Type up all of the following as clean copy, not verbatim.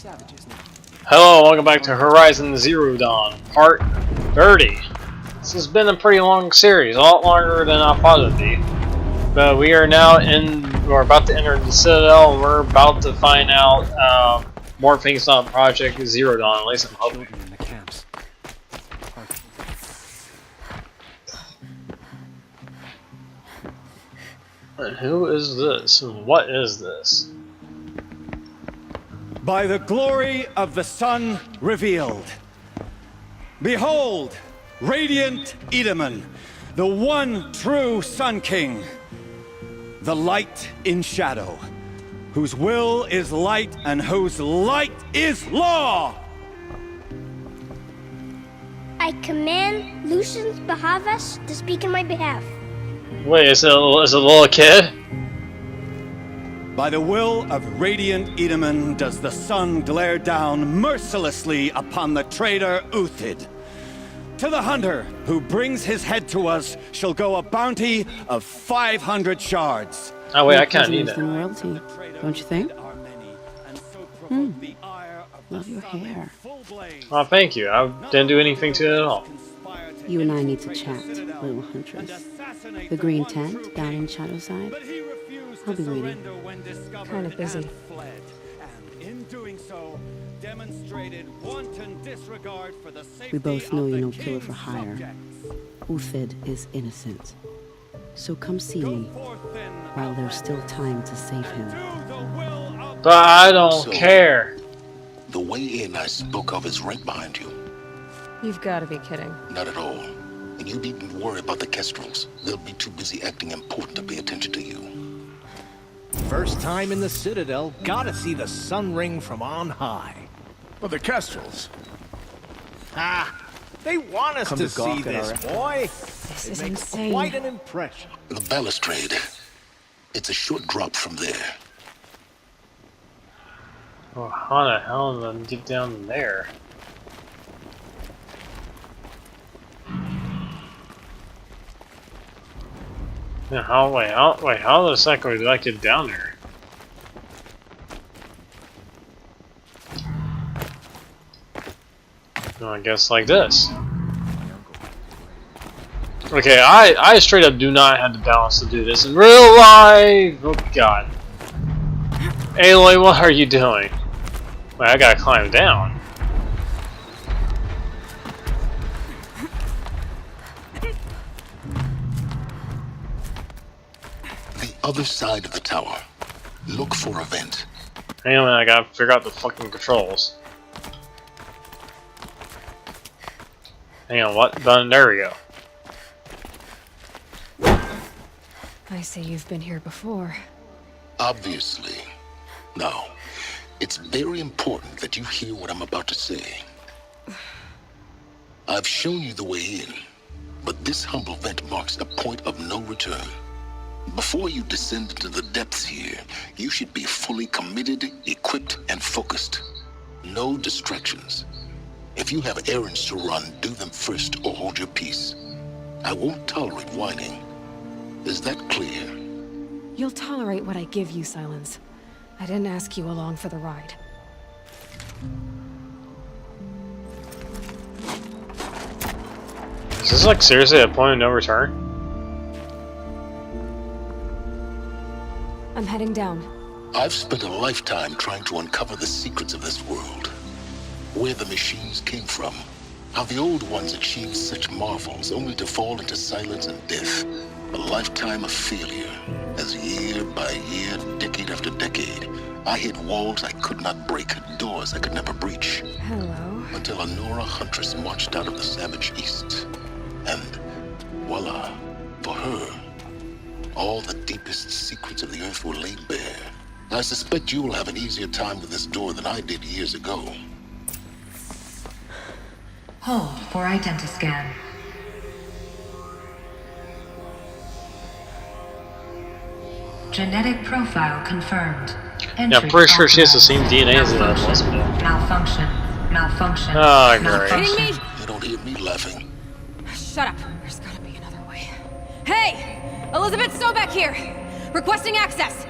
Hello, welcome back to Horizon Zero Dawn, Part 30. This has been a pretty long series, a lot longer than I thought it'd be. But we are now we're about to enter the Citadel, and we're about to find out more things on Project Zero Dawn, at least I'm hoping. And who is this? And what is this? By the glory of the sun revealed. Behold, radiant Edaman, the one true Sun King, the light in shadow, whose will is light and whose light is law. I command Lucius Bahavas to speak in my behalf. Wait, is it a little kid? By the will of radiant Edaman does the sun glare down mercilessly upon the traitor Uthid. To the hunter who brings his head to us shall go a bounty of 500 shards. Oh wait, I kind of need that. Royalty, don't you think? Love your hair. Oh, thank you. I didn't do anything to it at all. You and I need to chat, little huntress. The green tent down in Shadowside. I'll be waiting. Kind of busy. We both know you're no killer for hire. Uthid is innocent. So come see me while there's still time to save him. But I don't care. The way in I spoke of is right behind you. You've got to be kidding. Not at all. And you needn't worry about the Kestrels. They'll be too busy acting important to pay attention to you. First time in the Citadel, gotta see the sun ring from on high. But the Kestrels. Ah, they want us to see this, boy. This It is makes insane. quite an impression. The balustrade. It's a short drop from there. Oh, how the hell did I get down there? Yeah, how the heck did I get down there? Well, I guess like this. Okay, I straight up do not have the balance to do this in real life! Oh god. Aloy, what are you doing? Wait, I gotta climb down. The other side of the tower. Look for a vent. Hang on, I gotta figure out the fucking controls. Hang on, what? There we go. I see you've been here before. Obviously. Now, it's very important that you hear what I'm about to say. I've shown you the way in, but this humble vent marks a point of no return. Before you descend into the depths here, you should be fully committed, equipped, and focused. No distractions. If you have errands to run, do them first or hold your peace. I won't tolerate whining. Is that clear? You'll tolerate what I give you, Silence. I didn't ask you along for the ride. Is this like seriously a point of no return? I'm heading down. I've spent a lifetime trying to uncover the secrets of this world. Where the machines came from. How the old ones achieved such marvels only to fall into silence and death. A lifetime of failure, as year by year, decade after decade, I hit walls I could not break, doors I could never breach. Hello. Until a Nora huntress marched out of the savage east. And voila, for her, all the deepest secrets of the earth were laid bare. I suspect you will have an easier time with this door than I did years ago. Hold for identiscan. Genetic profile confirmed. Yeah, I'm pretty sure she has the same DNA as that hospital. Malfunction. Malfunction. Oh, great. Malfunction. Kidding me? You don't hear me laughing. Shut up. There's gotta be another way. Hey! Elizabeth Sobeck here! Requesting access!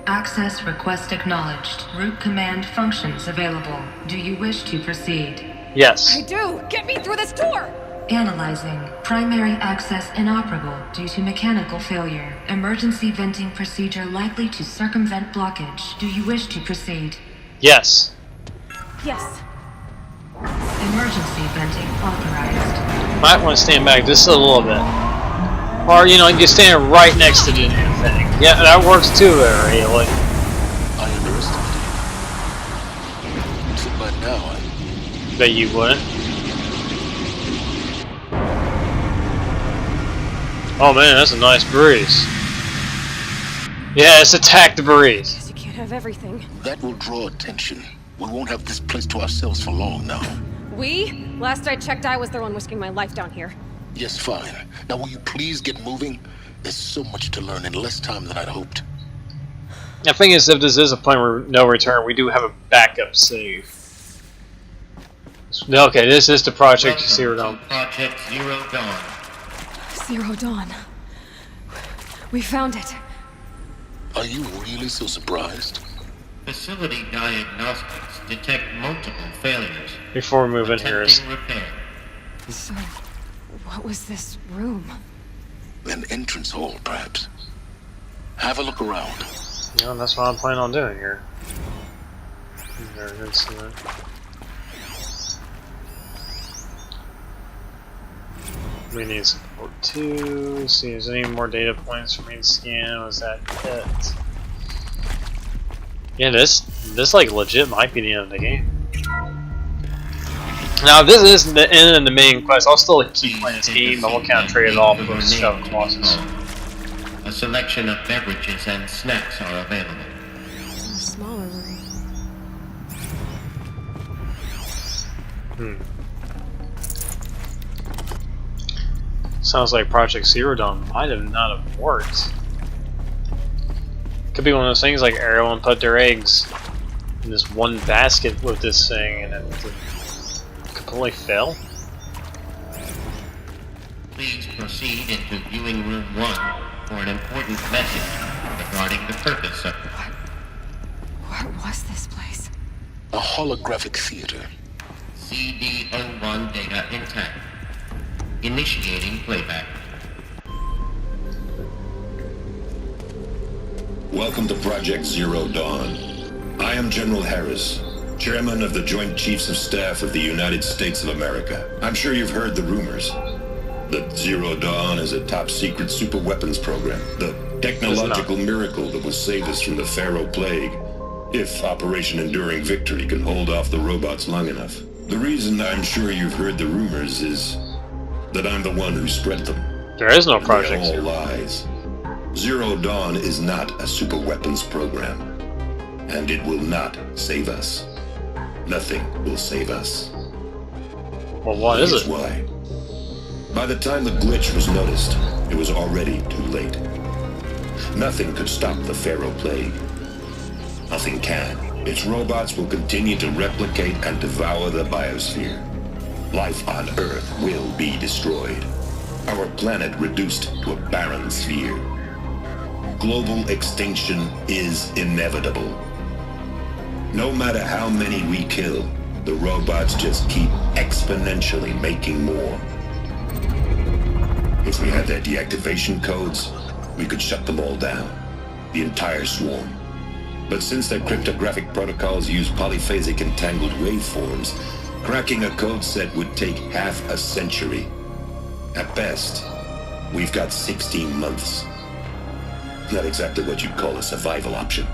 Access request acknowledged. Root command functions available. Do you wish to proceed? Yes. I do! Get me through this door! Analyzing. Primary access inoperable due to mechanical failure. Emergency venting procedure likely to circumvent blockage. Do you wish to proceed? Yes. Yes. Emergency venting authorized. Might want to stand back just a little bit. Or, you know, you stand right next to the damn thing. Yeah, that works too, really. I underestimated. So by now, I... Bet you wouldn't. Oh man, that's a nice breeze. Yeah, let's attack the breeze. Guess you can't have everything. That will draw attention. We won't have this place to ourselves for long now. We? Last I checked, I was the one risking my life down here. Yes, fine. Now will you please get moving? There's so much to learn in less time than I'd hoped. The thing is, if this is a point where no return, we do have a backup save. Okay, this is the Project Zero Dawn. Project Zero Dawn. Zero Dawn. We found it. Are you really so surprised? Facility diagnostics detect multiple failures. Before we move in here, Attempting repair. So, what was this room? An entrance hall, perhaps. Have a look around. yeah, that's what I'm planning on doing here. Very good, see that. We need support 2. See if there's any more data points for me to scan. Was that it? Yeah, this like legit might be the end of the game. Now, if this isn't the end of the main quest, I'll still keep playing this game, but we'll kind of trade it off with those shoving bosses. A selection of beverages and snacks are available. A smaller room. Sounds like Project Zero Dawn might have not have worked. Could be one of those things like everyone put their eggs in this one basket with this thing and it completely fell. Please proceed into viewing room 1 for an important message regarding the purpose of... What was this place? A holographic theater. CD01 data intact. Initiating playback. Welcome to Project Zero Dawn. I am General Harris, Chairman of the Joint Chiefs of Staff of the United States of America. I'm sure you've heard the rumors that Zero Dawn is a top-secret super-weapons program, the technological miracle that will save us from the Pharaoh Plague, if Operation Enduring Victory can hold off the robots long enough. The reason I'm sure you've heard the rumors is that I'm the one who spread them. There is no Project They're all lies. Zero Dawn is not a super weapons program, and it will not save us. Nothing will save us. Well, what is it? Here's why. By the time the glitch was noticed, it was already too late. Nothing could stop the Pharaoh Plague. Nothing can. Its robots will continue to replicate and devour the biosphere. Life on Earth will be destroyed. Our planet reduced to a barren sphere. Global extinction is inevitable. No matter how many we kill, the robots just keep exponentially making more. If we had their deactivation codes, we could shut them all down. The entire swarm. But since their cryptographic protocols use polyphasic entangled waveforms, cracking a code set would take half a century. At best, we've got 16 months. Not exactly what you'd call a survival option.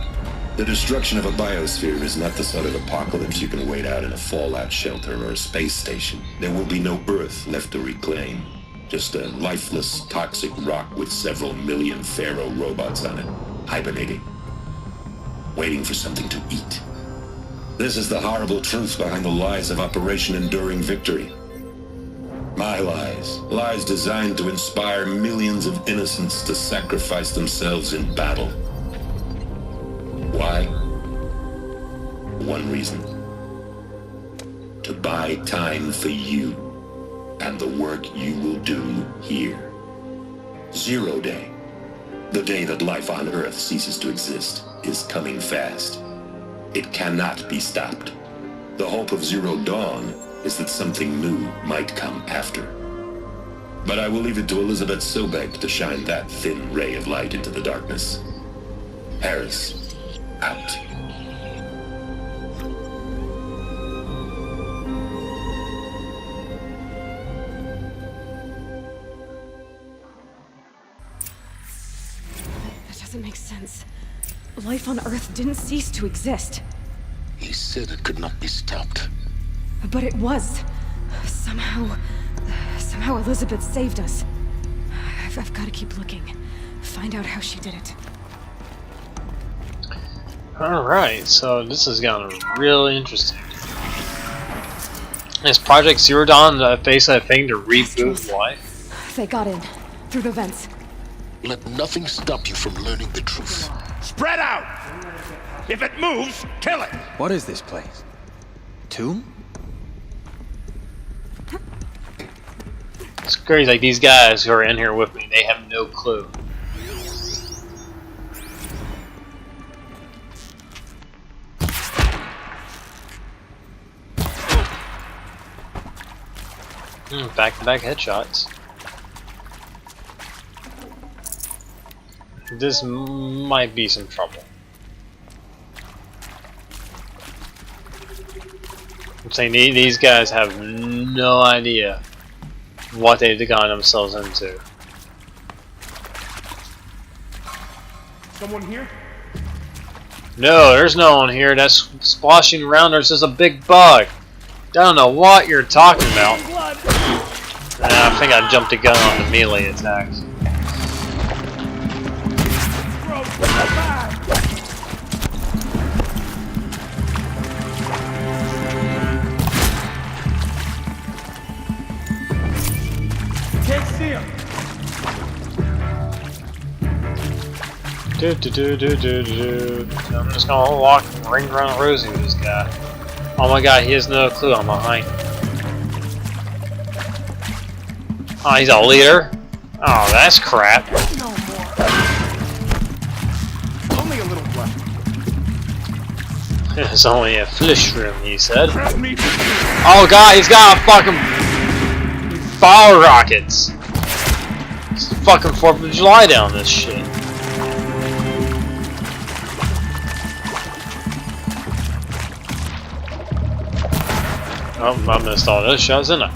The destruction of a biosphere is not the sort of apocalypse you can wait out in a fallout shelter or a space station. There will be no Earth left to reclaim. Just a lifeless, toxic rock with several million Pharaoh robots on it, hibernating, waiting for something to eat. This is the horrible truth behind the lies of Operation Enduring Victory. My lies. Lies designed to inspire millions of innocents to sacrifice themselves in battle. Why? One reason. To buy time for you and the work you will do here. Zero Day. The day that life on Earth ceases to exist is coming fast. It cannot be stopped. The hope of Zero Dawn is that something new might come after. But I will leave it to Elizabeth Sobek to shine that thin ray of light into the darkness. Harris, out. That doesn't make sense. Life on Earth didn't cease to exist. He said it could not be stopped. But it was. Somehow Elizabeth saved us. I've got to keep looking. Find out how she did it. Alright, so this has gotten really interesting. Is Project Zero Dawn face a thing to reboot life? They got in. Through the vents. Let nothing stop you from learning the truth. Spread out! If it moves, kill it! What is this place? Tomb? It's crazy, like these guys who are in here with me, they have no clue. Back-to-back headshots. This might be some trouble. I'm saying these guys have no idea what they've gotten themselves into. Someone here? No, there's no one here. That's splashing around. There's just a big bug. I don't know what you're talking about. I think I jumped the gun on the melee attacks. Can't see him. I'm just gonna walk and ring around Rosie with this guy. Oh my god, he has no clue I'm behind him. Oh, he's a leader? Oh, that's crap. No more. Only a little blood. It's only a flesh room, he said. Grab me. Oh god, he's got a fucking fire rockets. It's fucking 4th of July down this shit. Oh, I missed all those shots, didn't I?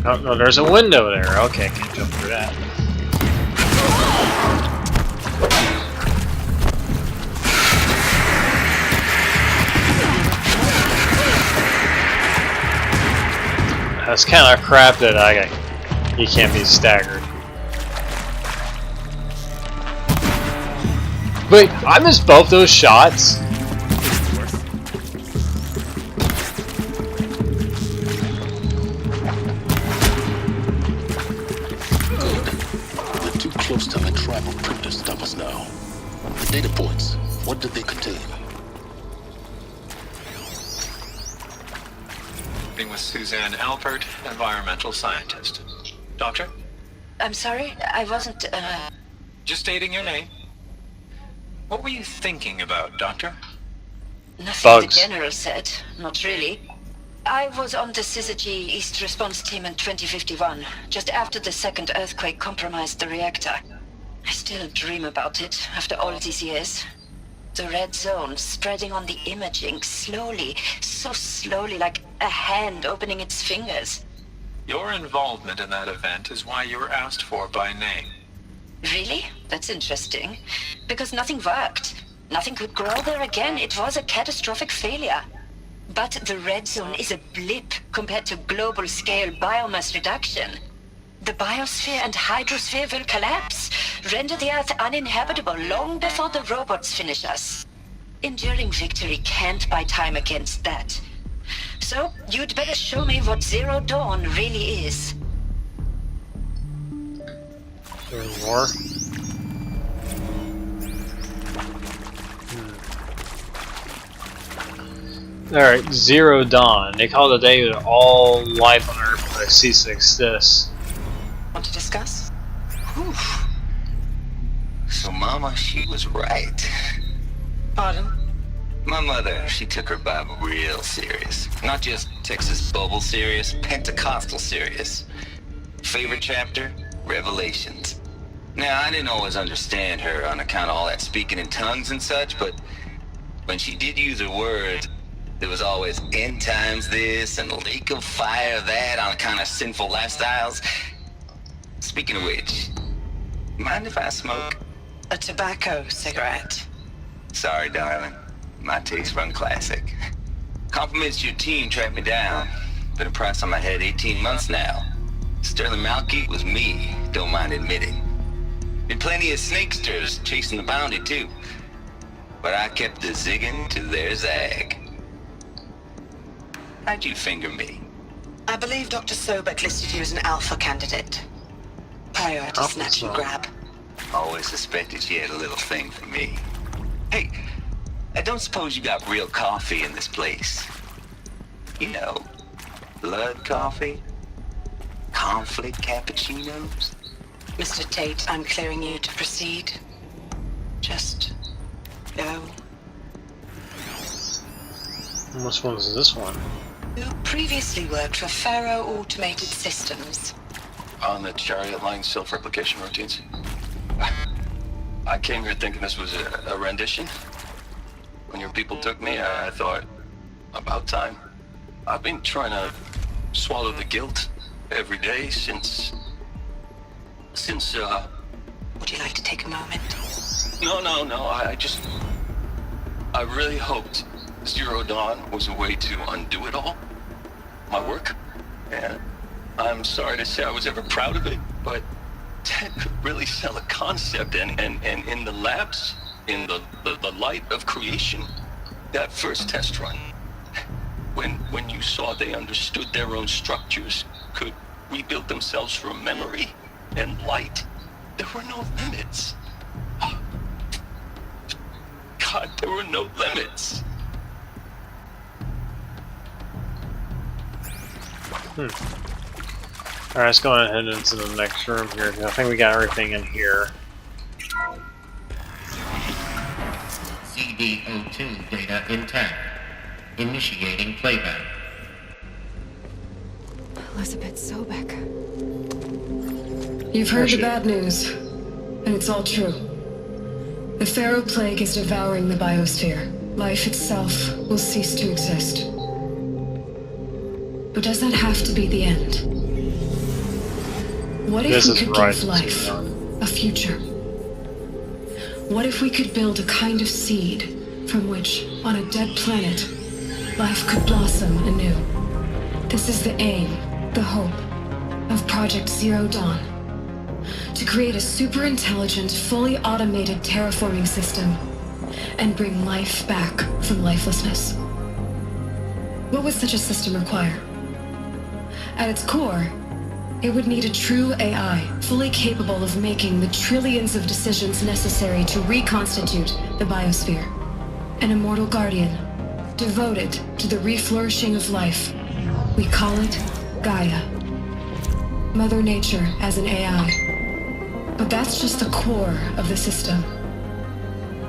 Oh, no, there's a window there. Okay, can't jump through that. That's kind of crap that he can't be staggered. Wait, I missed both those shots? We're too close to the tribal crypt to stop us now. The data points, what did they contain? With Suzanne Alpert, environmental scientist. Doctor? I'm sorry, I wasn't, Just stating your name. What were you thinking about, Doctor? Nothing Bugs. the General said, not really. I was on the Syzygy East Response Team in 2051, just after the second earthquake compromised the reactor. I still dream about it, after all these years. The red zone spreading on the imaging, slowly, so slowly, like a hand opening its fingers. Your involvement in that event is why you were asked for by name. Really? That's interesting. Because nothing worked. Nothing could grow there again. It was a catastrophic failure. But the red zone is a blip compared to global-scale biomass reduction. The biosphere and hydrosphere will collapse, render the Earth uninhabitable long before the robots finish us. Enduring victory can't buy time against that. So, you'd better show me what Zero Dawn really is. More. Alright, Zero Dawn. They call it a day that all life on Earth ceases to exist. Want to discuss she was right. Pardon? My mother, she took her Bible real serious. Not just Texas Bubble serious, Pentecostal serious. Favorite chapter? Revelations. Now, I didn't always understand her on account of all that speaking in tongues and such, but when she did use her words, there was always end times this and lake of fire that on account of sinful lifestyles. Speaking of which, mind if I smoke? A tobacco cigarette. Sorry, darling. My taste run classic. Compliments to your team tracked me down. Been a price on my head 18 months now. Sterling Malky was me, don't mind admitting. Been plenty of snakesters chasing the bounty too. But I kept the zigging to their zag. How'd you finger me? I believe Dr. Sobek listed you as an alpha candidate. Priority snatch and grab. Always suspected she had a little thing for me. Hey, I don't suppose you got real coffee in this place? You know, blood coffee? Conflict cappuccinos? Mr. Tate, I'm clearing you to proceed. Just go. Which one is this one? You previously worked for Faro Automated Systems. On the Chariot Line self-replication routines. I came here thinking this was a rendition. When your people took me, I thought, about time. I've been trying to swallow the guilt every day since... Would you like to take a moment? No, I really hoped Zero Dawn was a way to undo it all. My work. And I'm sorry to say I was ever proud of it, but Ted could really sell a concept, and in the labs, in the light of creation, that first test run, when you saw they understood their own structures, could rebuild themselves from memory and light, there were no limits. God, there were no limits. Alright, let's go ahead into the next room here. I think we got everything in here. CD02 data intact. Initiating playback. Elizabeth Sobek. You've heard the bad news, and it's all true. The Pharaoh Plague is devouring the biosphere. Life itself will cease to exist. But does that have to be the end? What if we could give life a future? What if we could build a kind of seed from which, on a dead planet, life could blossom anew? This is the aim, the hope, of Project Zero Dawn. To create a super-intelligent, fully automated terraforming system and bring life back from lifelessness. What would such a system require? At its core, it would need a true AI, fully capable of making the trillions of decisions necessary to reconstitute the biosphere. An immortal guardian, devoted to the reflourishing of life. We call it Gaia. Mother Nature as an AI. But that's just the core of the system.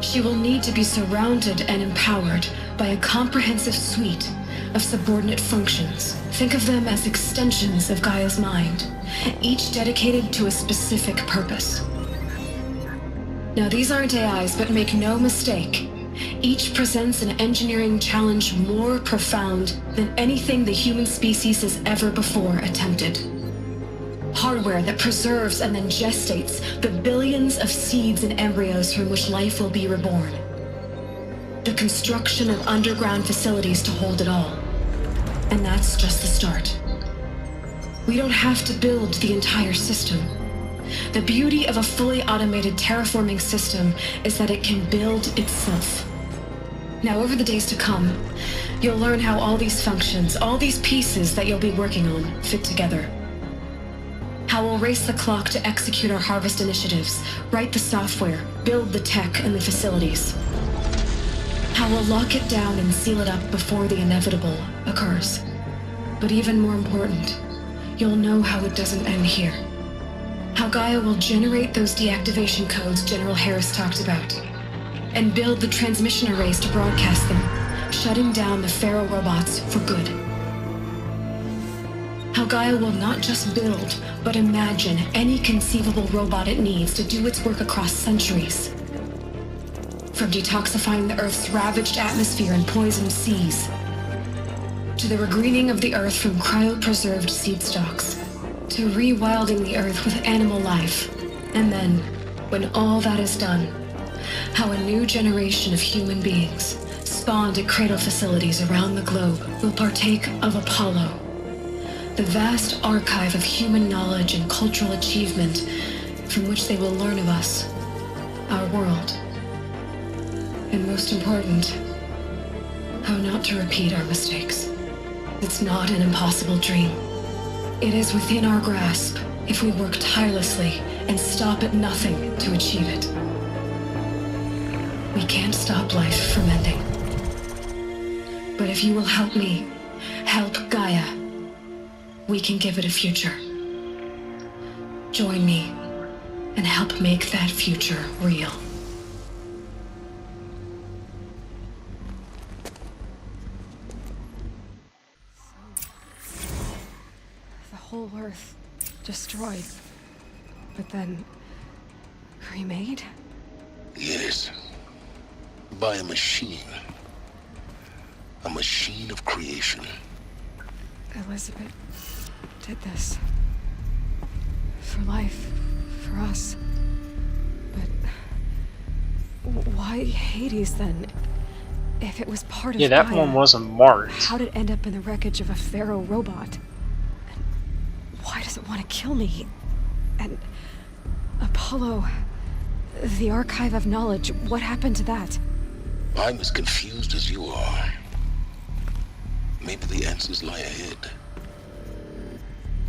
She will need to be surrounded and empowered by a comprehensive suite of subordinate functions. Think of them as extensions of Gaia's mind, each dedicated to a specific purpose. Now, these aren't AIs, but make no mistake, each presents an engineering challenge more profound than anything the human species has ever before attempted. Hardware that preserves and then gestates the billions of seeds and embryos from which life will be reborn. The construction of underground facilities to hold it all. And that's just the start. We don't have to build the entire system. The beauty of a fully automated terraforming system is that it can build itself. Now, over the days to come, you'll learn how all these functions, all these pieces that you'll be working on, fit together. How we'll race the clock to execute our harvest initiatives, write the software, build the tech and the facilities. How we'll lock it down and seal it up before the inevitable occurs. But even more important, you'll know how it doesn't end here. How Gaia will generate those deactivation codes General Harris talked about, and build the transmission arrays to broadcast them, shutting down the Pharaoh robots for good. How Gaia will not just build, but imagine any conceivable robot it needs to do its work across centuries. From detoxifying the Earth's ravaged atmosphere and poisoned seas, to the regreening of the Earth from cryopreserved seed stalks, to rewilding the Earth with animal life. And then, when all that is done, how a new generation of human beings, spawned at cradle facilities around the globe, will partake of Apollo, the vast archive of human knowledge and cultural achievement from which they will learn of us, our world. And most important, how not to repeat our mistakes. It's not an impossible dream. It is within our grasp if we work tirelessly and stop at nothing to achieve it. We can't stop life from ending. But if you will help me, help Gaia, we can give it a future. Join me and help make that future real. The whole Earth destroyed, but then remade? Yes. By a machine. A machine of creation. Elizabeth did this. For life, for us. But why Hades then? If it was part of Yeah, that Gaia, one wasn't marked. How'd it end up in the wreckage of a Pharaoh robot? And why does it want to kill me? And Apollo, the archive of knowledge, what happened to that? I'm as confused as you are. Maybe the answers lie ahead.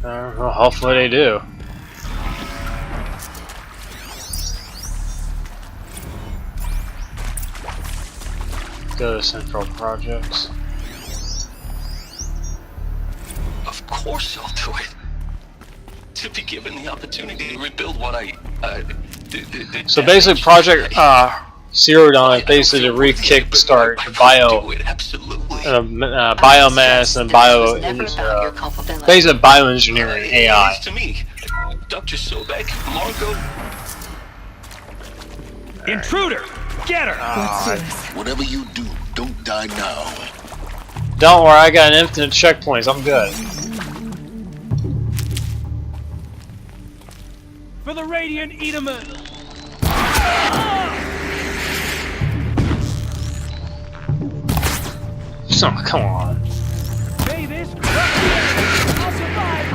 Well, hopefully they do. Go to Central Projects. Of course I'll do it. To be given the opportunity to rebuild what I So basically, Project Zero Dawn is basically to re-kickstart the biomass and basically bioengineering AI. To me, Dr. Sobek, Margot. Intruder! Get her! Whatever you do, don't die now. Don't worry, I got an infinite checkpoints. I'm good. For the Radiant Edaman! Oh, come on. Davis, I'll survive!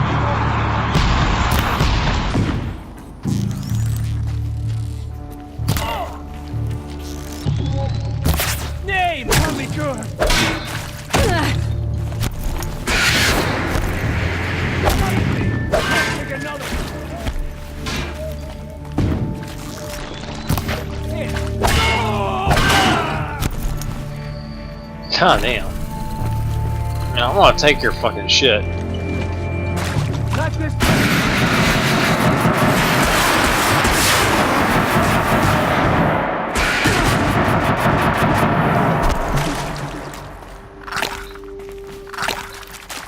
Name, tell me good! Take another! God damn. Now I want to take your fucking shit. Not this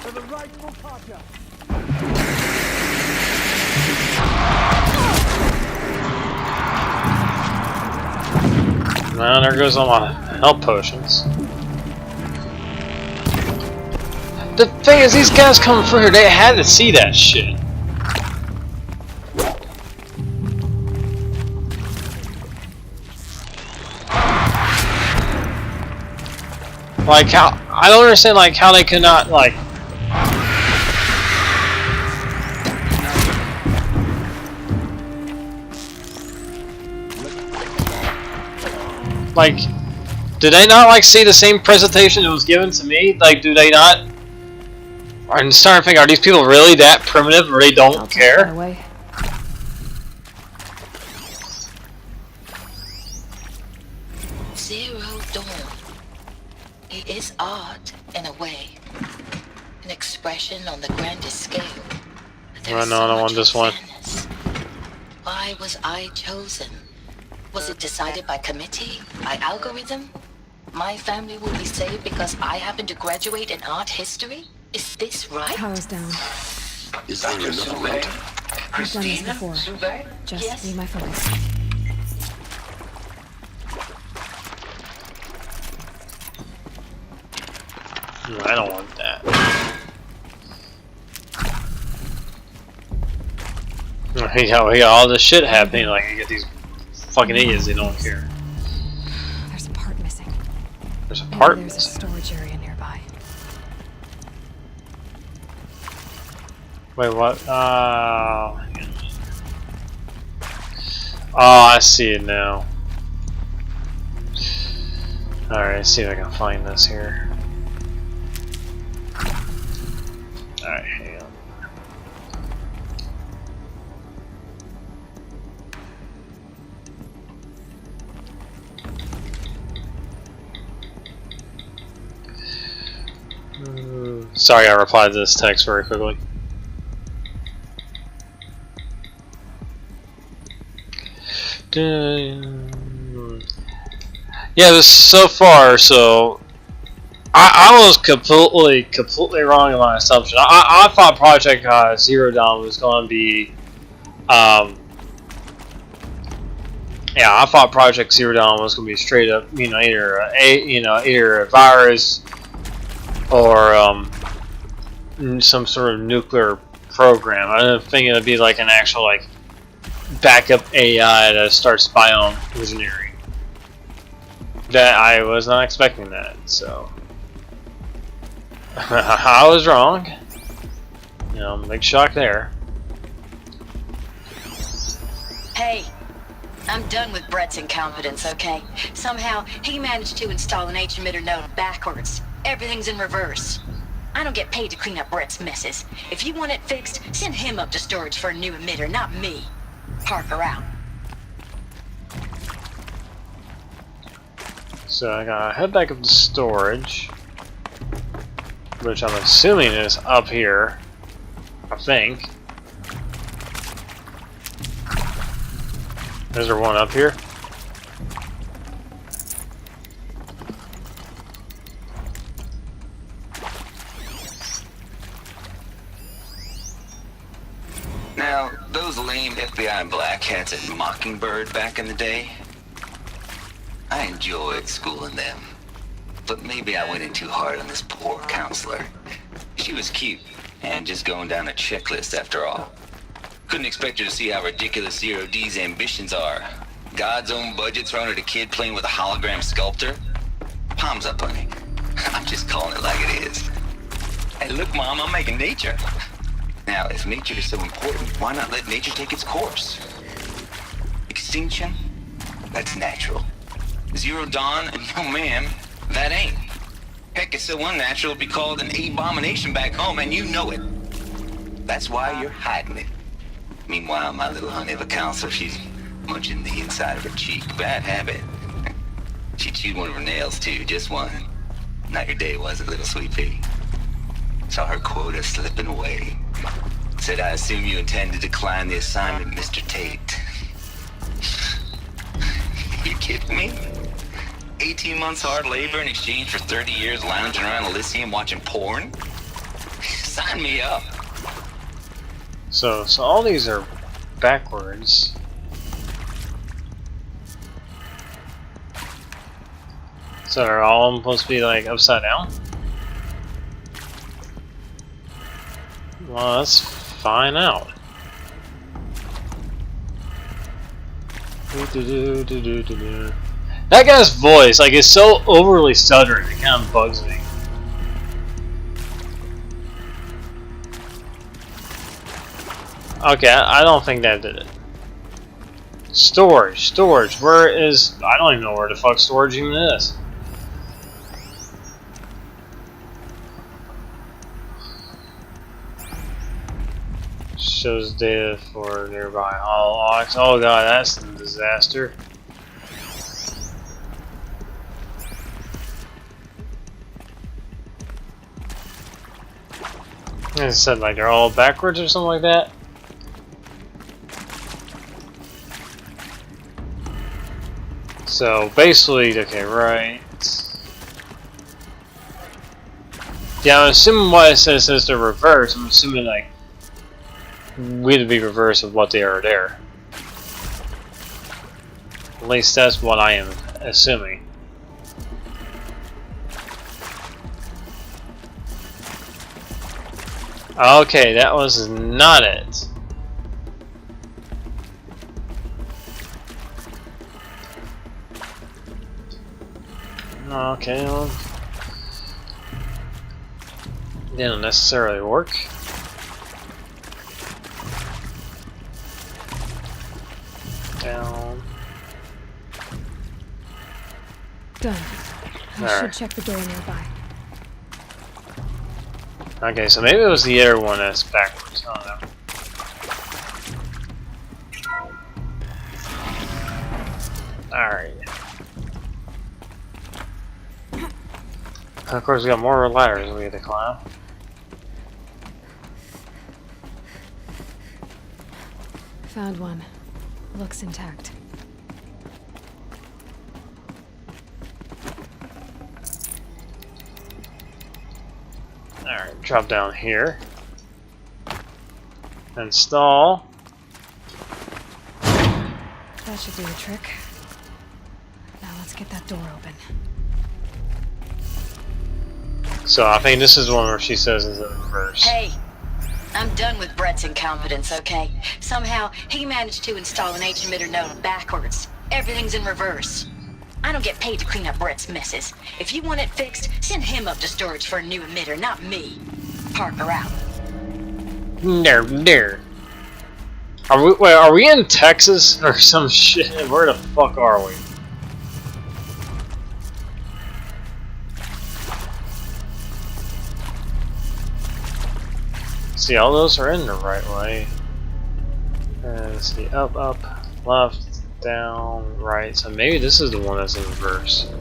for the rightful Pacha. Well, there goes all my health potions. The thing is, these guys coming through here, they had to see that shit. Like how I don't understand, like how they could not like. Like, do they not like see the same presentation that was given to me? Like, do they not? I'm starting to think, are these people really that primitive or they don't care? Zero Dawn. It is art, in a way. An expression on the grandest scale. But there I is know, so I don't much want this one. sadness. Why was I chosen? Was it decided by committee? By algorithm? My family will be saved because I happen to graduate in art history? Is this right? Power's down. Is there another route? I've done this before. Just leave my focus. I don't want that. We got all this shit happening, like you get these fucking idiots, they don't care. There's a part missing. There's a part There's missing. a storage area nearby. Wait, what? Oh, I see it now. Alright, let's see if I can find this here. Alright, hang on. Sorry, I replied to this text very quickly. Yeah, this so far, so I was completely wrong in my assumption. I thought Project Zero Dawn was going to be, yeah, I thought Project Zero Dawn was going to be straight up, you know, either a virus or some sort of nuclear program. I didn't think it would be like an actual like backup AI that starts biome engineering. That I was not expecting that, so I was wrong. You know, big shock there. Hey, I'm done with Brett's incompetence, okay? Somehow, he managed to install an H-emitter node backwards. Everything's in reverse. I don't get paid to clean up Brett's messes. If you want it fixed, send him up to storage for a new emitter, not me. Parker out. So I gotta head back up to storage, which I'm assuming is up here, I think. Is there one up here? Now, those lame FBI black hats at Mockingbird back in the day, I enjoyed schooling them. But maybe I went in too hard on this poor counselor. She was cute, and just going down a checklist after all. Couldn't expect her to see how ridiculous Zero D's ambitions are. God's own budget thrown at a kid playing with a hologram sculptor? Palms up, honey. I'm just calling it like it is. Hey, look, Mom, I'm making nature. Now, if nature is so important, why not let nature take its course? Extinction? That's natural. Zero Dawn? No, ma'am, that ain't. Heck, it's so unnatural it'd be called an abomination back home, and you know it. That's why you're hiding it. Meanwhile, my little honey of a counselor, she's munching the inside of her cheek. Bad habit. She chewed one of her nails, too, just one. Not your day, was it, little sweet pea? Saw her quota slipping away. Said, I assume you intend to decline the assignment, Mr. Tate. You kidding me? 18 months hard labor in exchange for 30 years lounging around Elysium watching porn? Sign me up. So all these are backwards. So they're all supposed to be like upside down? Well, let's find out. That guy's voice, like, is so overly stuttering, it kind of bugs me. Okay, I don't think that did it. Storage, where is... I don't even know where the fuck storage even is. Shows data for nearby hologs. Oh god, that's a disaster. It said like they're all backwards or something like that. So basically, okay, right. Yeah, I'm assuming what it says is the reverse. I'm assuming like we'd be reverse of what they are there. At least that's what I am assuming. Okay, that was not it. Okay, well, didn't necessarily work. Down. Done. I should check the door nearby. Okay, so maybe it was the other one that's backwards. I don't know. Alright. Of course, we got more ladders we have to climb. Found one. Looks intact. Alright, drop down here. Install. That should do the trick. Now let's get that door open. So I think this is the one where she says is in reverse. Hey, I'm done with Brett's incompetence, okay? Somehow, he managed to install an H-emitter node backwards. Everything's in reverse. I don't get paid to clean up Brett's messes. If you want it fixed, send him up to storage for a new emitter, not me. Parker out. There. Are we in Texas or some shit? Where the fuck are we? See, all those are in the right way. Let's see, up, left, down, right. So maybe this is the one that's in reverse.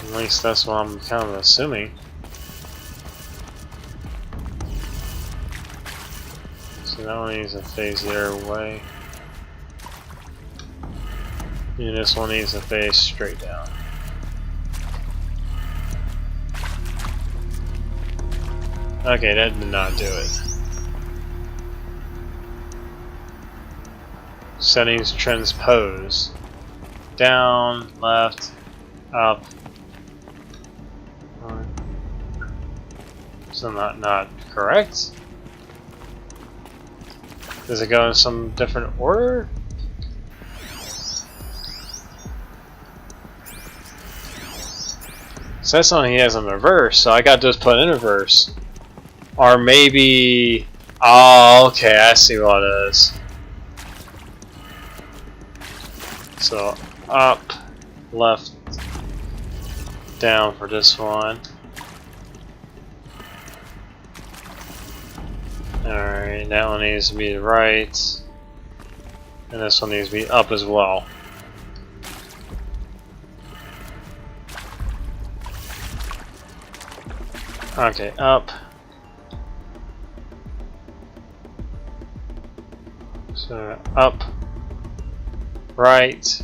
At least that's what I'm kind of assuming. So that one needs to face the other way. And this one needs to face straight down. Okay, that did not do it. Settings transpose. Down, left, up. So not correct? Does it go in some different order? So that's something he has in reverse, so I got this put in reverse. Or maybe... Oh, okay, I see what it is. So, up, left, down for this one. Alright, that one needs to be right. And this one needs to be up as well. Okay, up. So, up. Right.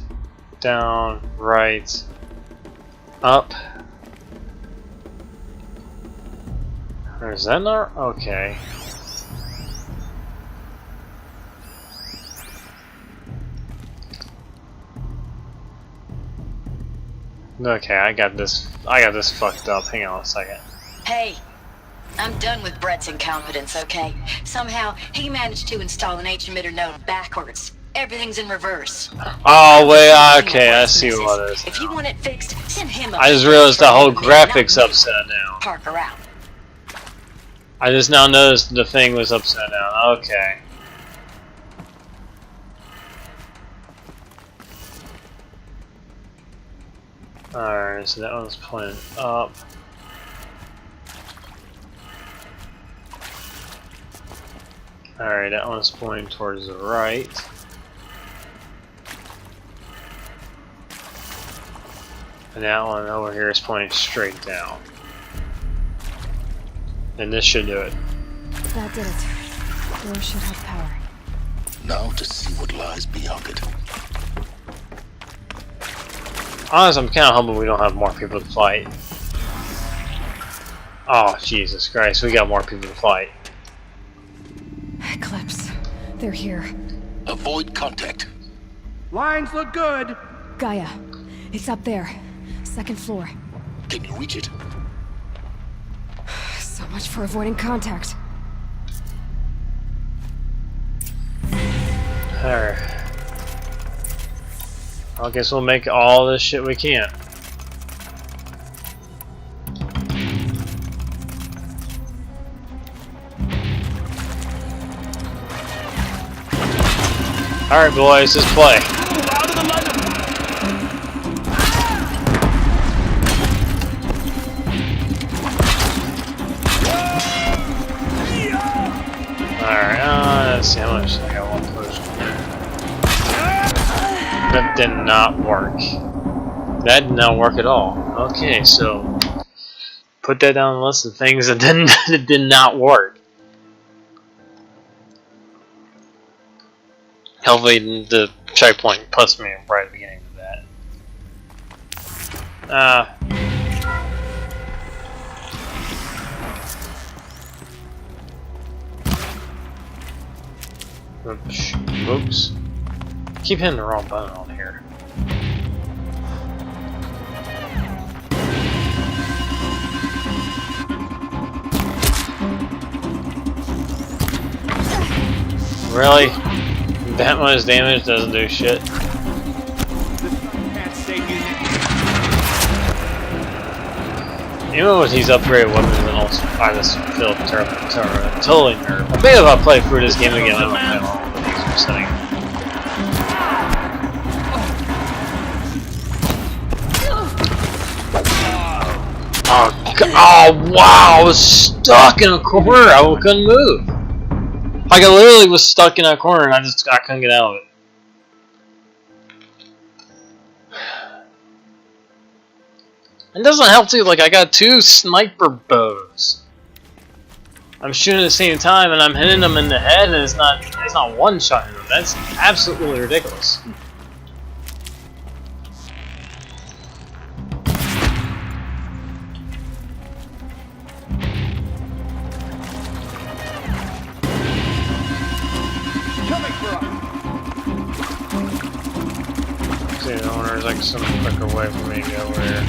Down. Right. Up. Or is that not? Okay. Okay, I got this fucked up. Hang on a second. Hey, I'm done with Brett's incompetence, okay? Somehow, he managed to install an H-emitter node backwards. Everything's in reverse. Oh, wait, okay, I see what it is. If you want it fixed, send him up. I just realized the whole graphics upside down. Parker out. I just now noticed the thing was upside down. Okay. Alright, so that one's pointing up. Alright, that one's pointing towards the right. And that one over here is pointing straight down. And this should do it. That did it. Door should have power. Now to see what lies beyond it. Honestly, I'm kind of humbled we don't have more people to fight. Oh, Jesus Christ, we got more people to fight. Eclipse. They're here. Avoid contact. Lines look good. Gaia. It's up there. Second floor. Can you reach it? So much for avoiding contact. Alright. I guess we'll make all this shit we can. Alright boys, let's play. Alright, let's see how much. I got one potion. That did not work. That did not work at all. Okay, so put that down on the list of things that did not work. Hopefully the checkpoint puts me right at the beginning of that. Oops. Keep hitting the wrong button on here. Really? That much damage doesn't do shit. Even with these upgraded weapons and also I just feel totally nervous. I think if I play through this game again, I don't know how long these are setting. Oh wow, I was stuck in a corner, I couldn't move. Like I literally was stuck in that corner and I couldn't get out of it. It doesn't help too, like I got 2 sniper bows. I'm shooting at the same time and I'm hitting them in the head and it's not one shot in them. That's absolutely ridiculous. See, I wonder if there's like some quicker way for me to go over here.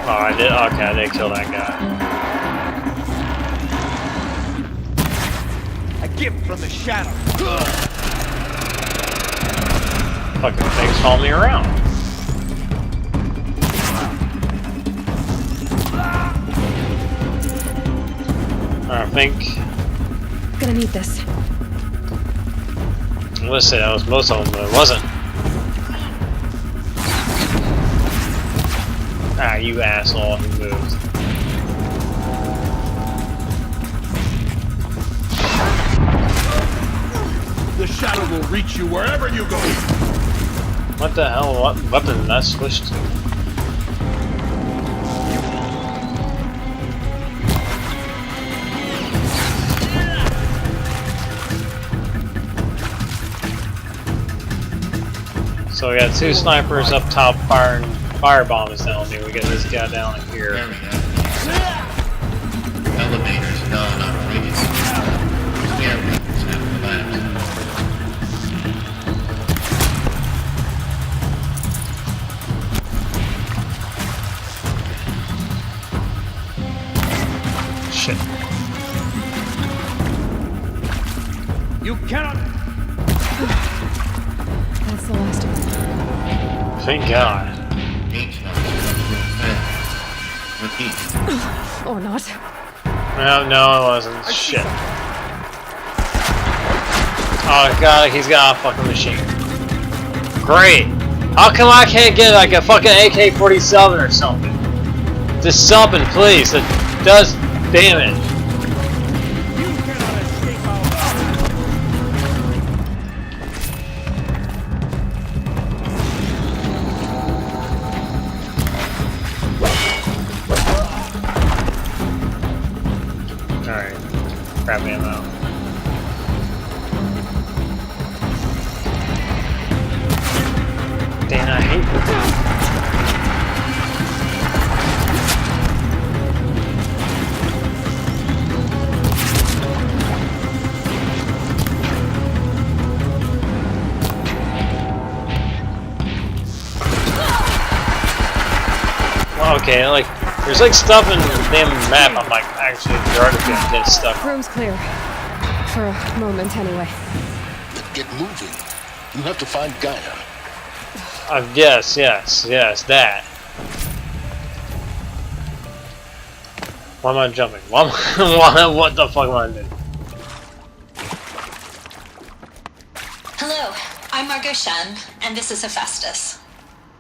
Oh, I did. Okay, I did kill that guy. A gift from the shadow. Fucking things follow me around. I think. Gonna need this. I'm gonna say that was most of them, but it wasn't. Ah, you asshole, he moved. The shadow will reach you wherever you go. What the hell? What weapon did I switch to? So we got 2 snipers up top firing firebombs down here. We got this guy down here. There we go. Elevators non-operating. Stairwells have collapsed. Shit. You cannot. That's the last of them. Thank God. Repeat. Or not. No, it wasn't. Shit. Oh god, he's got a fucking machine. Great. How come I can't get like a fucking AK-47 or something? Just something, please, that does damage. Alright. Crap ammo. Damn, I hate this. Okay, like, there's like stuff in the damn map. I'm like, actually, there are gonna get stuck. Room's clear. For a moment, anyway. Get moving. You have to find Gaia. Yes, that. Why am I jumping? What the fuck am I doing? Hello, I'm Margot Shen, and this is Hephaestus.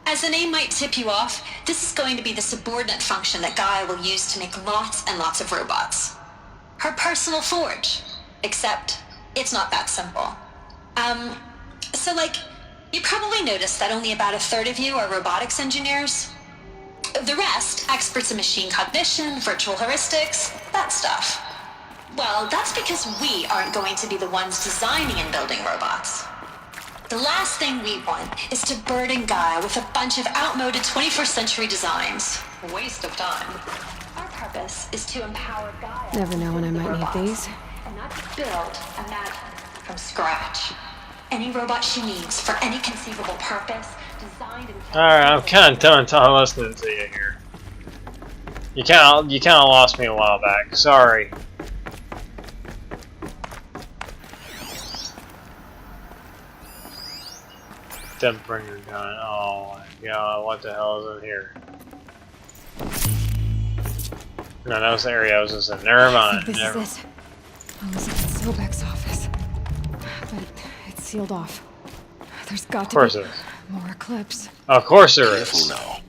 As the name might tip you off, this is going to be the subordinate function that Gaia will use to make lots and lots of robots. Her personal forge. Except, it's not that simple. So like, you probably noticed that only about 1/3 of you are robotics engineers. The rest, experts in machine cognition, virtual heuristics, that stuff. Well, that's because we aren't going to be the ones designing and building robots. The last thing we want is to burden Gaia with a bunch of outmoded 21st century designs. Waste of time. Our purpose is to empower Gaia. Never know when I might need these. And not to build a mad from scratch. Any robot she needs for any conceivable purpose, designed and... Alright, I'm kind of done listening to you here. You kind of lost me a while back. Sorry. Deathbringer gun. Oh my god, what the hell is in here? No, that was the area I was just in. Never mind. This is it. Elizabeth Sobek's office. But it's sealed off. There's got to be more Eclipse. Of course there is. Careful now.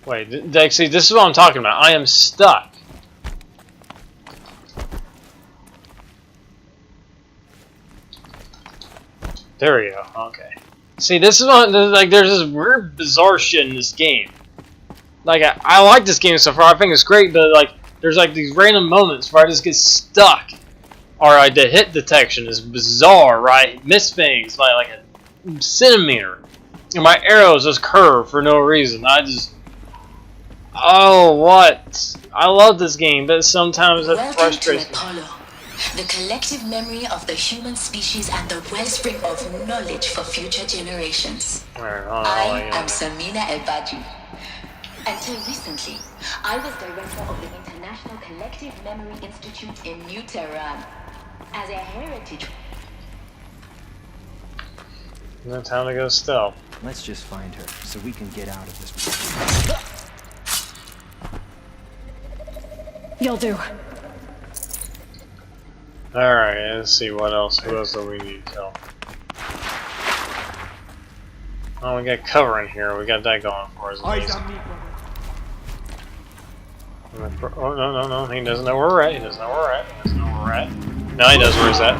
Wait, see, this is what I'm talking about. I am stuck. There we go. Okay. See, this is what, like, there's this weird, bizarre shit in this game. Like, I like this game so far. I think it's great, but like, there's like these random moments where I just get stuck. Or like the hit detection is bizarre, right? Miss things by like a centimeter, and my arrows just curve for no reason. I just, oh, what? I love this game, but sometimes it frustrates me. Apollo. The collective memory of the human species and the wellspring of knowledge for future generations. I am Samina El-Badi. Until recently, I was director of the International Collective Memory Institute in New Tehran. As a heritage... No time to go stealth. Let's just find her, so we can get out of this place. You'll do. Alright, let's see what else. Who else do we need to kill? Oh, we got cover in here. We got that going for us. Oh, no. He doesn't know where we're at. He doesn't know where we're at. He doesn't know where we're at. Now he knows where he's at.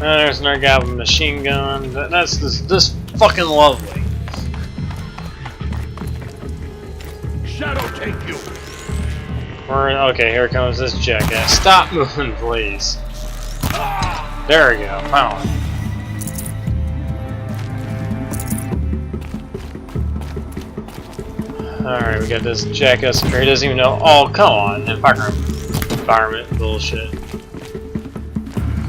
There's another guy with a machine gun. That's this fucking lovely. Shadow take you. Okay, here comes this jackass. Stop moving, please. There we go. Finally. Alright, we got this jackass here. He doesn't even know. Oh, come on. Environment bullshit.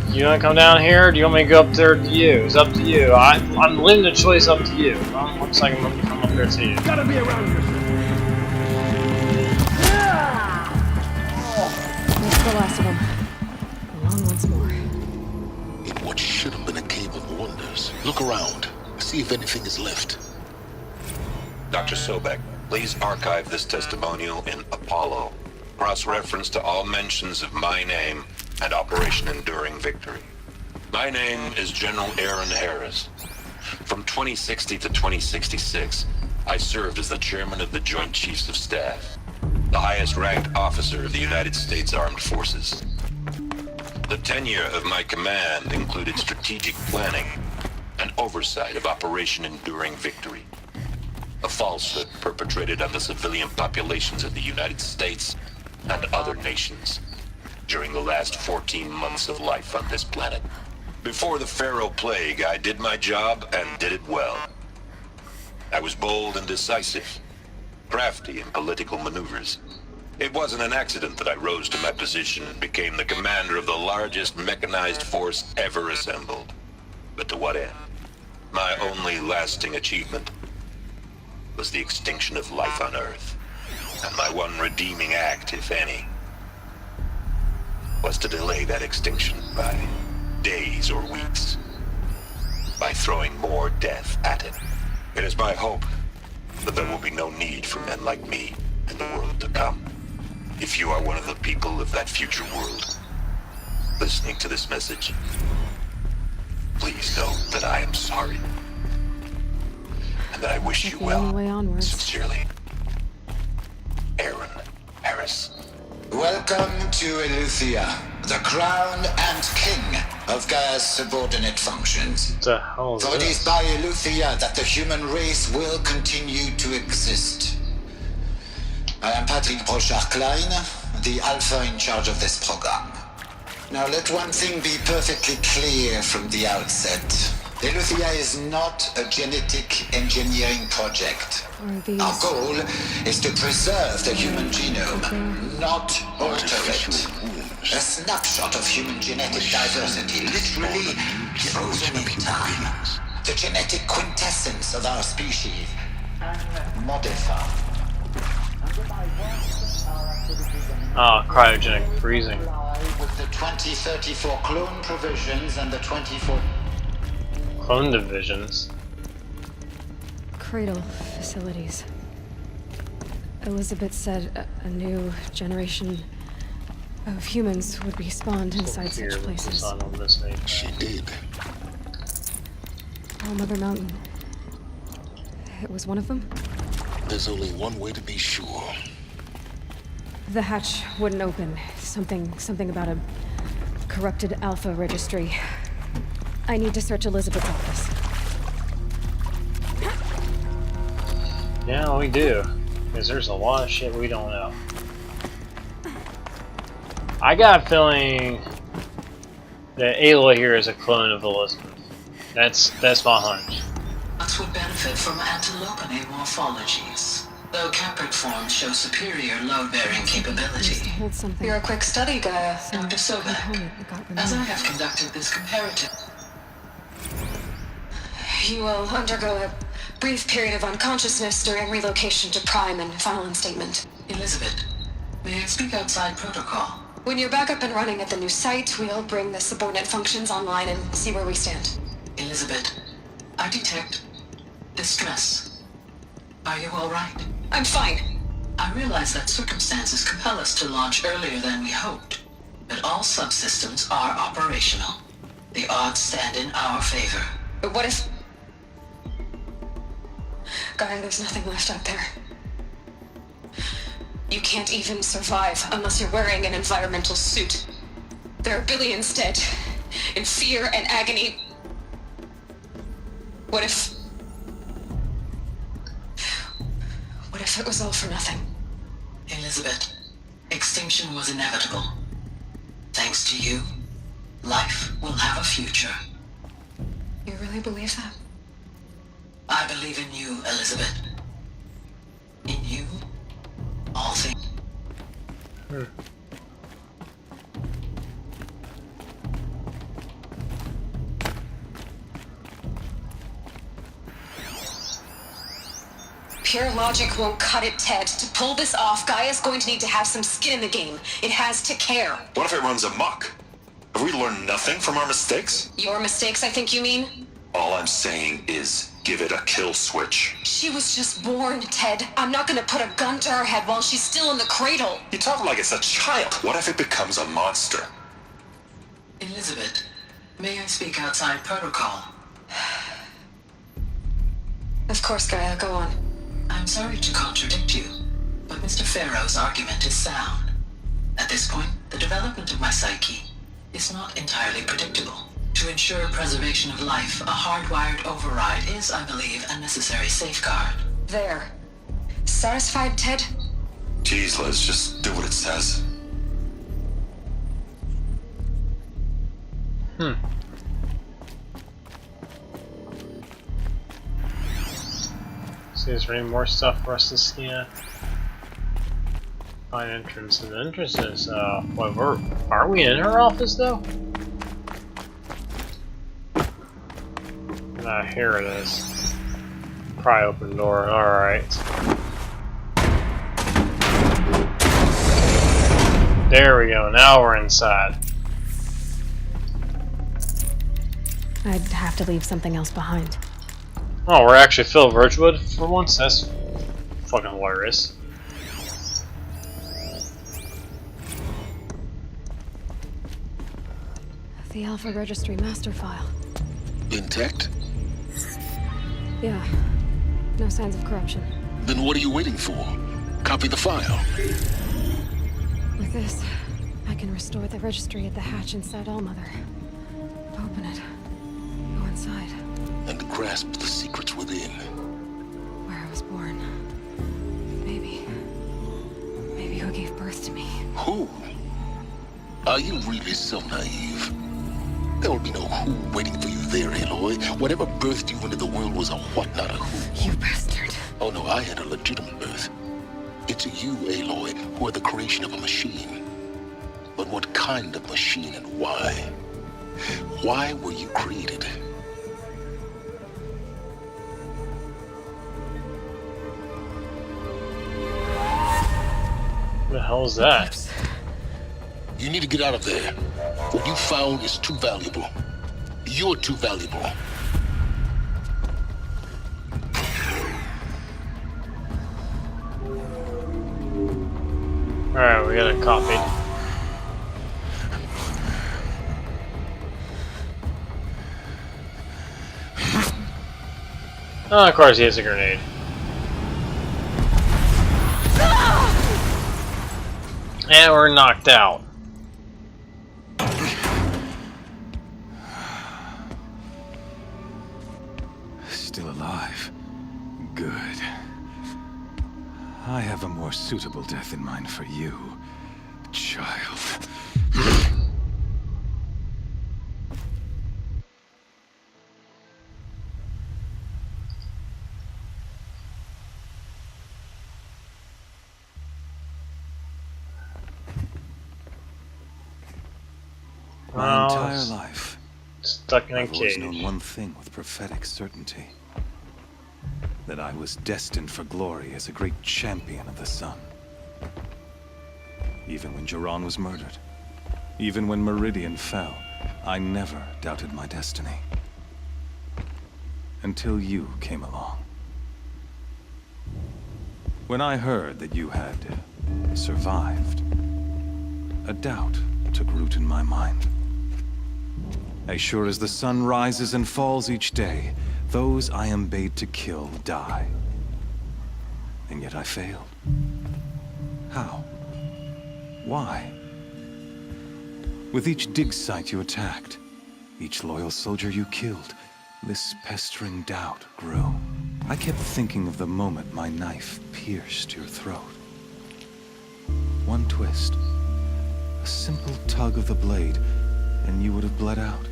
You want to come down here, or do you want me to go up there to you? It's up to you. I'm leaving the choice up to you. Looks like I'm going to come up there to you. Gotta be around here. That's the last of them. Look around. See if anything is left. Dr. Sobek, please archive this testimonial in Apollo. Cross-reference to all mentions of my name and Operation Enduring Victory. My name is General Aaron Harris. From 2060 to 2066, I served as the chairman of the Joint Chiefs of Staff, the highest-ranked officer of the United States Armed Forces. The tenure of my command included strategic planning and oversight of Operation Enduring Victory, a falsehood perpetrated on the civilian populations of the United States and other nations during the last 14 months of life on this planet. Before the Pharaoh Plague, I did my job and did it well. I was bold and decisive, crafty in political maneuvers. It wasn't an accident that I rose to my position and became the commander of the largest mechanized force ever assembled. But to what end? My only lasting achievement was the extinction of life on Earth. And my one redeeming act, if any, was to delay that extinction by days or weeks, by throwing more death at it. It is my hope that there will be no need for men like me in the world to come. If you are one of the people of that future world listening to this message, please know that I am sorry and that I wish you well. Sincerely, Aaron Harris. Welcome to Eleuthia, the crown and king of Gaia's subordinate functions. What the hell is For it this? is by Eleuthia that the human race will continue to exist. I am Patrick Brochard-Klein, the Alpha in charge of this program. Now let one thing be perfectly clear from the outset. Eleuthia is not a genetic engineering project. Our goal is to preserve the human genome, not alter it. A snapshot of human genetic diversity, literally frozen in time. The genetic quintessence of our species, modified. Oh, cryogenic freezing. With the 2034 clone provisions and the 24... Clone divisions. Cradle facilities. Elizabeth said a new generation of humans would be spawned inside such places. She did. Oh, Mother Mountain. It was one of them? There's only one way to be sure. The hatch wouldn't open. Something about a corrupted Alpha registry. I need to search Elizabeth's office. Yeah, we do. Because there's a lot of shit we don't know. I got a feeling that Ayla here is a clone of Elizabeth. That's my hunch. Us would benefit from antilopinae morphologies, though caprid forms show superior load-bearing capability. You're a quick study, Gaia. Dr. Sobek, as I have conducted this comparative... You will undergo a brief period of unconsciousness during relocation to Prime and final instatement. Elizabeth, may I speak outside protocol? When you're back up and running at the new site, we'll bring the subordinate functions online and see where we stand. Elizabeth, I detect distress. Are you all right? I'm fine. I realize that circumstances compel us to launch earlier than we hoped, but all subsystems are operational. The odds stand in our favor. But what if... Gaia, there's nothing left out there. You can't even survive unless you're wearing an environmental suit. There are billions dead, in fear and agony. What if it was all for nothing? Elizabeth, extinction was inevitable. Thanks to you, life will have a future. You really believe that? I believe in you, Elizabeth. In you, all things. Pure logic won't cut it, Ted. To pull this off, Gaia's going to need to have some skin in the game. It has to care. What if it runs amok? Have we learned nothing from our mistakes? Your mistakes, I think you mean? All I'm saying is, give it a kill switch. She was just born, Ted. I'm not gonna put a gun to her head while she's still in the cradle. You talk like it's a child. What if it becomes a monster? Elizabeth, may I speak outside protocol? Of course, Gaia, go on. I'm sorry to contradict you, but Mr. Farrow's argument is sound. At this point, the development of my psyche is not entirely predictable. To ensure preservation of life, a hardwired override is, I believe, a necessary safeguard. There. Satisfied, Ted? Jeez, Liz, just do what it says. See, is there any more stuff for us to scan? Find entrance, and the entrance is, aren't we in her office though? Here it is. Pry open door, alright. There we go, now we're inside. I'd have to leave something else behind. Oh, we're actually Phil Virchwood for once? That's fucking hilarious. The Alpha Registry master file. Intact? Yeah. No signs of corruption. Then what are you waiting for? Copy the file. With this, I can restore the registry at the hatch inside Allmother. Open it. Go inside. And grasp the secrets within. Where I was born. Maybe who gave birth to me. Who? Are you really so naive? There will be no who waiting for you there, Aloy. Whatever birthed you into the world was a what, not a who. You bastard. Oh no, I had a legitimate birth. It's you, Aloy, who are the creation of a machine. But what kind of machine and why? Why were you created? What the hell is that? You need to get out of there. What you found is too valuable. You're too valuable. Alright, we got a copy. Oh, of course he has a grenade. And we're knocked out. Still alive. Good. I have a more suitable death in mind for you, child. My entire life, stuck in a I've always cage. known one thing with prophetic certainty. That I was destined for glory as a great champion of the sun. Even when Jiran was murdered, even when Meridian fell, I never doubted my destiny. Until you came along. When I heard that you had survived, a doubt took root in my mind. As sure as the sun rises and falls each day, those I am bade to kill die. And yet I failed. How? Why? With each dig site you attacked, each loyal soldier you killed, this pestering doubt grew. I kept thinking of the moment my knife pierced your throat. One twist, a simple tug of the blade, and you would have bled out.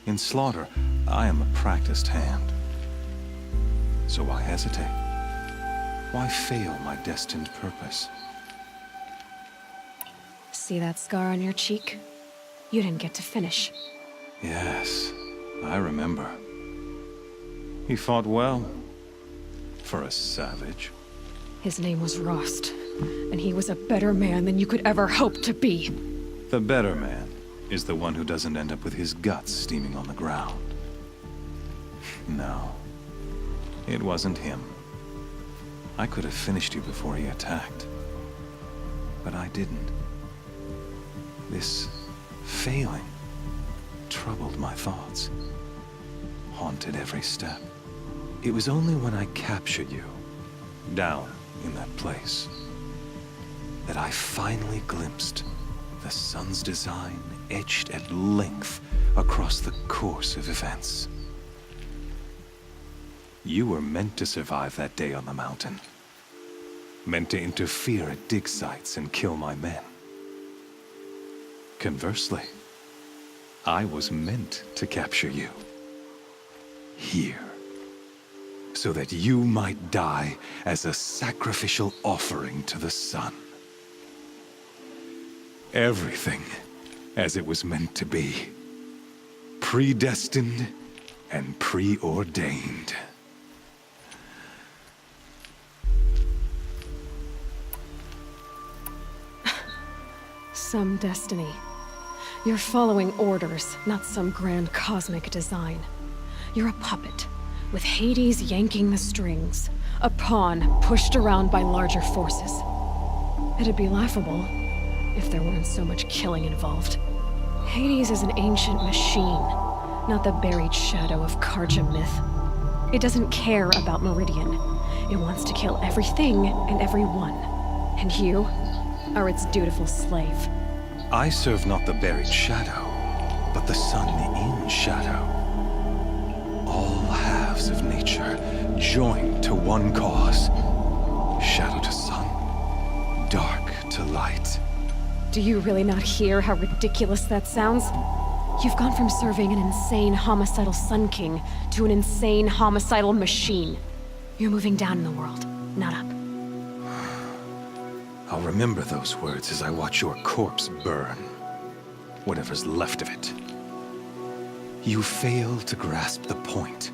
In slaughter, I am a practiced hand. So why hesitate? Why fail my destined purpose? See that scar on your cheek? You didn't get to finish. Yes, I remember. He fought well. For a savage. His name was Rost, and he was a better man than you could ever hope to be. The better man. is the one who doesn't end up with his guts steaming on the ground. No, it wasn't him. I could have finished you before he attacked, but I didn't. This failing troubled my thoughts, haunted every step. It was only when I captured you, down in that place, that I finally glimpsed the sun's design etched at length across the course of events. You were meant to survive that day on the mountain. Meant to interfere at dig sites and kill my men. Conversely, I was meant to capture you. Here. So that you might die as a sacrificial offering to the sun. Everything as it was meant to be. Predestined and preordained. Some destiny. You're following orders, not some grand cosmic design. You're a puppet, with Hades yanking the strings. A pawn pushed around by larger forces. It'd be laughable if there weren't so much killing involved. Hades is an ancient machine, not the buried shadow of Carja myth. It doesn't care about Meridian. It wants to kill everything and everyone. And you are its dutiful slave. I serve not the buried shadow, but the sun in shadow. All halves of nature joined to one cause. Shadow to sun, dark to light. Do you really not hear how ridiculous that sounds? You've gone from serving an insane homicidal Sun King to an insane homicidal machine. You're moving down in the world, not up. I'll remember those words as I watch your corpse burn. Whatever's left of it. You fail to grasp the point.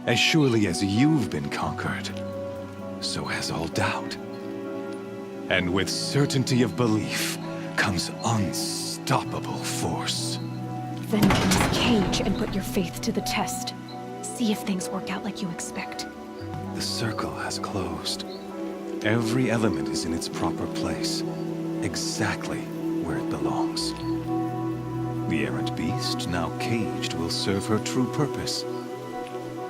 As surely as you've been conquered, so has all doubt. And with certainty of belief comes unstoppable force. Then get in this cage and put your faith to the test. See if things work out like you expect. The circle has closed. Every element is in its proper place, exactly where it belongs. The errant beast, now caged, will serve her true purpose.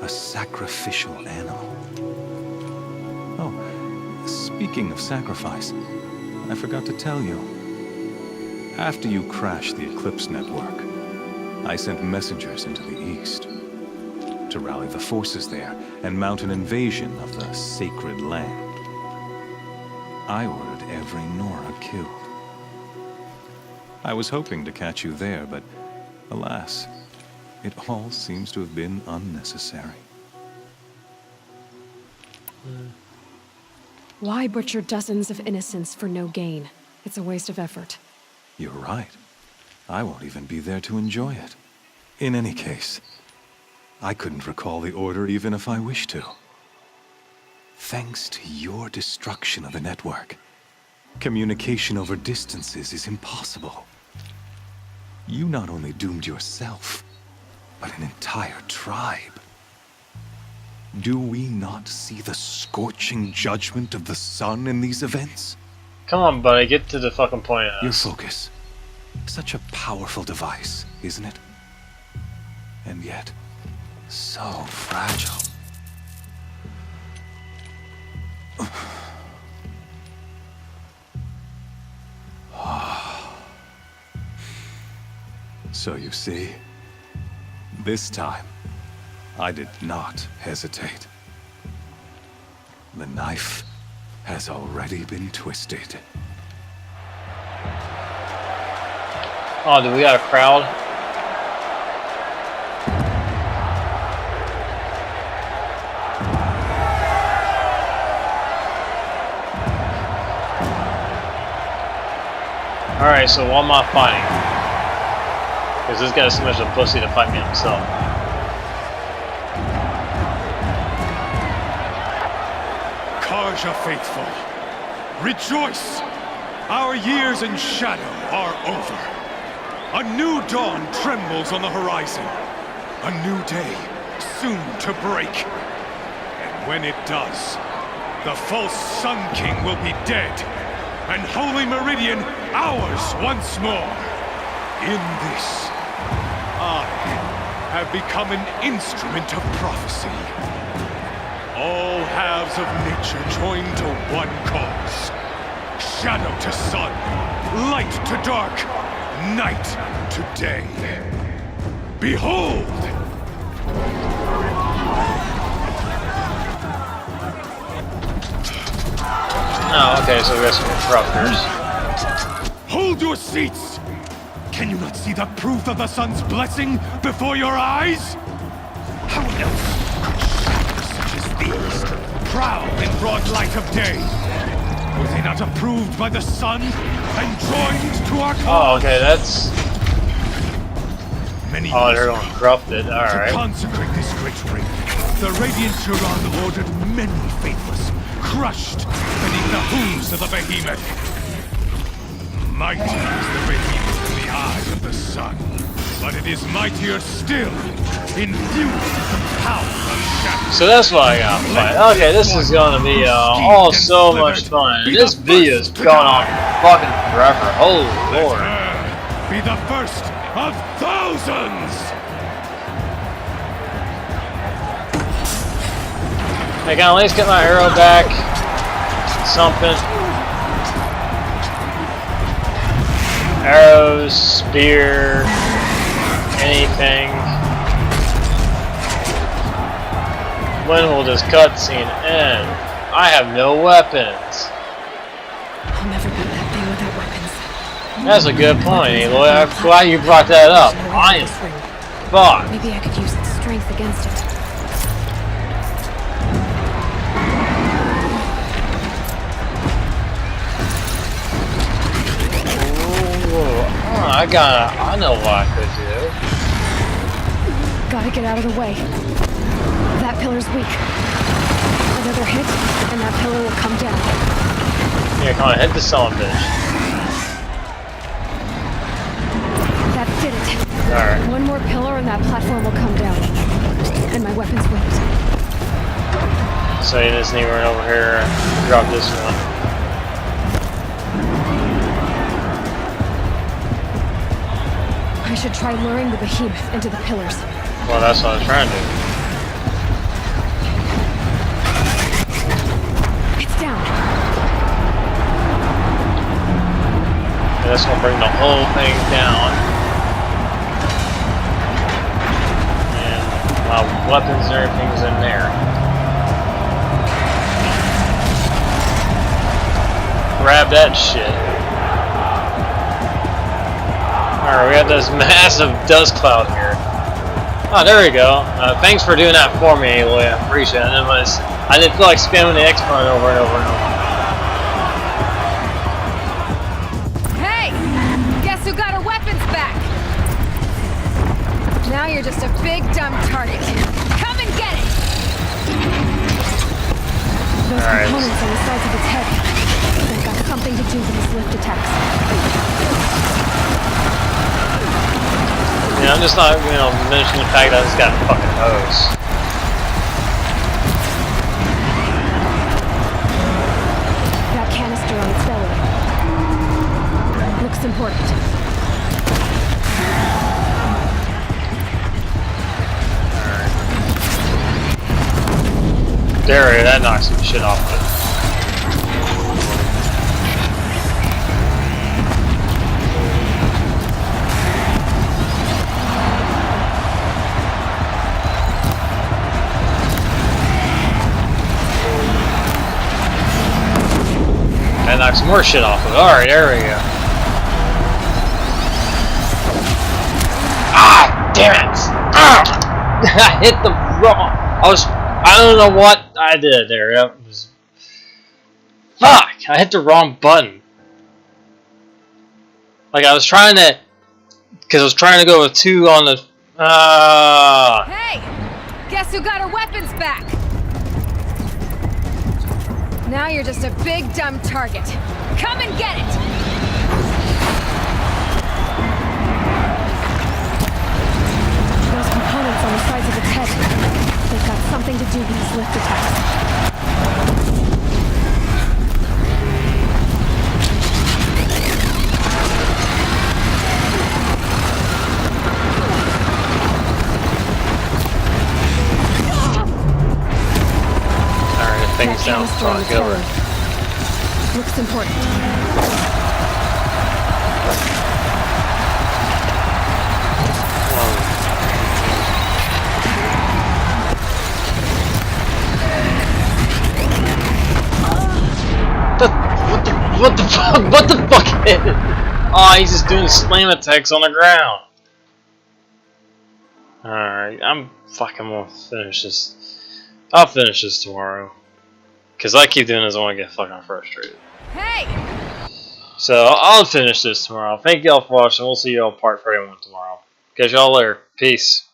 A sacrificial animal. Oh, speaking of sacrifice, I forgot to tell you. After you crashed the Eclipse network, I sent messengers into the east to rally the forces there and mount an invasion of the sacred land. I ordered every Nora killed. I was hoping to catch you there, but alas, it all seems to have been unnecessary. Why butcher dozens of innocents for no gain? It's a waste of effort. You're right. I won't even be there to enjoy it. In any case, I couldn't recall the order even if I wished to. Thanks to your destruction of the network, communication over distances is impossible. You not only doomed yourself, but an entire tribe. Do we not see the scorching judgment of the sun in these events? Come on, buddy, get to the fucking point of this. Your focus. Such a powerful device, isn't it? And yet, so fragile. So you see, this time, I did not hesitate. The knife has already been twisted. Oh, do we got a crowd? Alright, so what am I fighting? Because this guy's so much of a pussy to fight me himself. Carja faithful, rejoice! Our years in shadow are over. A new dawn trembles on the horizon. A new day, soon to break. And when it does, the false Sun King will be dead, and Holy Meridian ours once more. In this, I have become an instrument of prophecy. All halves of nature join to one cause. Shadow to sun, light to dark, night to day. Behold! Oh, okay, so we got some corruptors. Hold your seats! Can you not see the proof of the sun's blessing before your eyes? How else could shadows such as these prowl in broad light of day? Were they not approved by the sun and joined to our cause? Oh, okay, that's... Many they're going corrupted, alright. To consecrate this great ring, the Radiant Turan ordered many faithless, crushed beneath the hooves of the behemoth. Mighty is the behemoth in the eye of the sun, but it is mightier still, infused with the power of shadow. So that's what I got to fight. Okay, this is gonna be all so much fun. And this video's gone on fucking forever. Holy lord. Be the first of thousands! I can at least get my arrow back. Something. Arrows, spear, anything. When will this cutscene end? I have no weapons. I'll never beat that thing without weapons. That's a good point, Aloy. I'm glad you brought that up. I am fucked. Maybe I could use its strength against it. I know what I could do. Gotta get out of the way. That pillar's weak. Another hit, and that pillar will come down. Yeah, come on, hit the son of a bitch. That did it. Alright. One more pillar and that platform will come down. And my weapons won't. So you just need to run over here and drop this one. I should try luring the behemoth into the pillars. Well, that's what I was trying to do. It's down. And that's gonna bring the whole thing down. And my weapons and everything's in there. Grab that shit. Alright, we got this massive dust cloud here. Oh, there we go. Thanks for doing that for me, Aloy. I appreciate it. I didn't feel like spamming the X button over and over and over. Hey! Guess who got her weapons back? Now you're just a big dumb target. Come and get it! Those components on the sides of its head. They've got something to do with its lift attacks. Yeah, I'm just not, mentioning the fact that it's got a fucking hose. That canister on its belly. Looks important. Alright. There, that knocks some shit off of it. That knocks more shit off of it. Alright, there we go. Ah! Damn it! Ah! I hit the wrong... I don't know what I did there. That was... Fuck! I hit the wrong button. Like, I was trying to... Because I was trying to go with 2 on the... Hey! Guess who got her weapons back? Now you're just a big dumb target. Come and get it! nothing to do with these lift attacks. Alright, things down front, go over. Looks important. What the fuck? What the fuck? Oh, he's just doing slam attacks on the ground. Alright, I'm fucking gonna finish this. I'll finish this tomorrow. Because I keep doing this, I want to get fucking frustrated. Hey! So, I'll finish this tomorrow. Thank y'all for watching. We'll see y'all part 31 tomorrow. Catch y'all later. Peace.